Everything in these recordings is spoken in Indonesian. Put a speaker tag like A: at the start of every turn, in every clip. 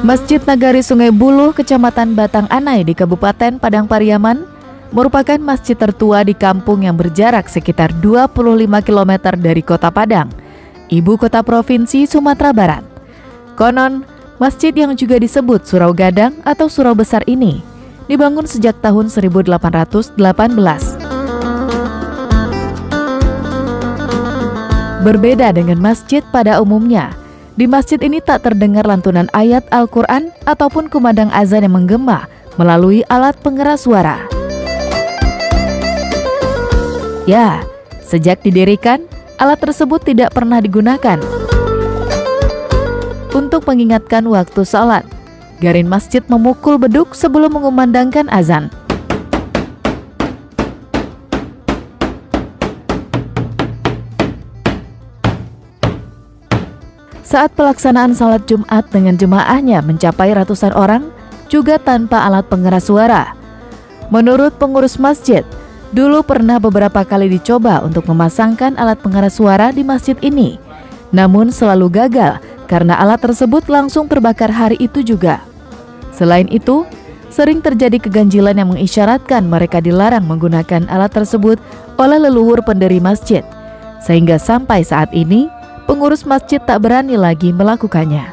A: Masjid Nagari Sungai Buluh, Kecamatan Batang Anai di Kabupaten Padang Pariaman, merupakan masjid tertua di kampung yang berjarak sekitar 25 km dari Kota Padang, ibu kota Provinsi Sumatera Barat. Konon, masjid yang juga disebut Surau Gadang atau Surau Besar ini dibangun sejak tahun 1818. Berbeda dengan masjid pada umumnya, di masjid ini tak terdengar lantunan ayat Al-Quran ataupun kumandang azan yang menggema melalui alat pengeras suara. Ya, sejak didirikan, alat tersebut tidak pernah digunakan. Untuk mengingatkan waktu salat, garin masjid memukul beduk sebelum mengumandangkan azan. Saat pelaksanaan salat Jumat dengan jemaahnya mencapai ratusan orang, juga tanpa alat pengeras suara. Menurut pengurus masjid, dulu pernah beberapa kali dicoba untuk memasangkan alat pengeras suara di masjid ini, namun selalu gagal karena alat tersebut langsung terbakar hari itu juga. Selain itu, sering terjadi keganjilan yang mengisyaratkan mereka dilarang menggunakan alat tersebut oleh leluhur pendiri masjid, sehingga sampai saat ini pengurus masjid tak berani lagi melakukannya.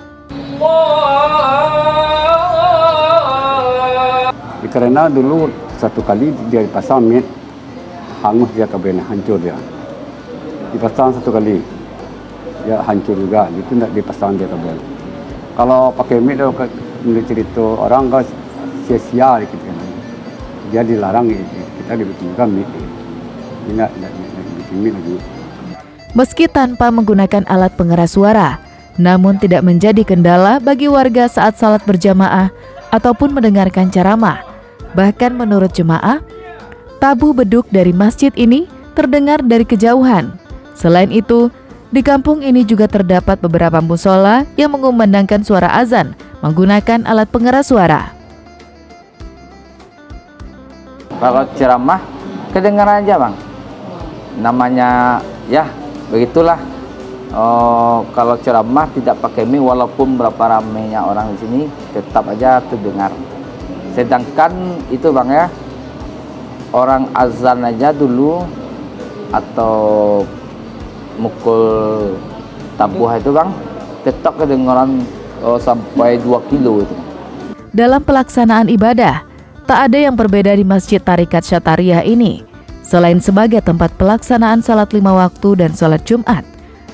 B: Karena dulu satu kali dia dipasang mit, hangus dia kabelnya, hancur dia. Dipasang satu kali, ya hancur juga, itu tidak dipasang dia kabel. Kalau pakai mit, menurut cerita orang kan sia-sia gitu kan. Dia dilarang, kita dibikin juga mit. Tidak bikin mit lagi.
A: Meski tanpa menggunakan alat pengeras suara, namun tidak menjadi kendala bagi warga saat salat berjamaah ataupun mendengarkan ceramah. Bahkan menurut jemaah, tabuh beduk dari masjid ini terdengar dari kejauhan. Selain itu, di kampung ini juga terdapat beberapa musola yang mengumandangkan suara azan menggunakan alat pengeras suara.
C: Kalau ceramah, kedengaran aja bang. Namanya ya begitulah. Kalau ceramah tidak pakai mic, walaupun berapa ramainya orang di sini tetap aja terdengar. Sedangkan itu bang ya, orang azan aja dulu atau mukul tabuh itu bang tetap kedengaran sampai 2 kilo itu.
A: Dalam pelaksanaan ibadah, tak ada yang berbeda di Masjid Tarekat Syatariah ini. Selain sebagai tempat pelaksanaan salat 5 waktu dan salat Jumat,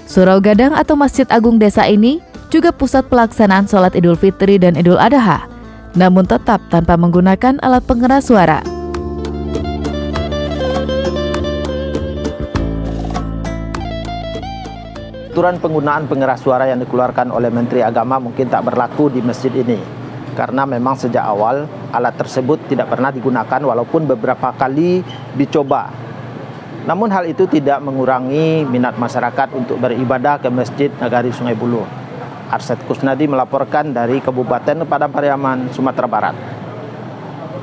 A: Surau Gadang atau Masjid Agung Desa ini juga pusat pelaksanaan salat Idul Fitri dan Idul Adha, namun tetap tanpa menggunakan alat pengeras suara.
D: Aturan penggunaan pengeras suara yang dikeluarkan oleh Menteri Agama mungkin tak berlaku di masjid ini, karena memang sejak awal alat tersebut tidak pernah digunakan walaupun beberapa kali dicoba. Namun hal itu tidak mengurangi minat masyarakat untuk beribadah ke Masjid Nagari Sungai Buluh. Arsyad Kusnadi melaporkan dari Kabupaten Padang Pariaman, Sumatera Barat.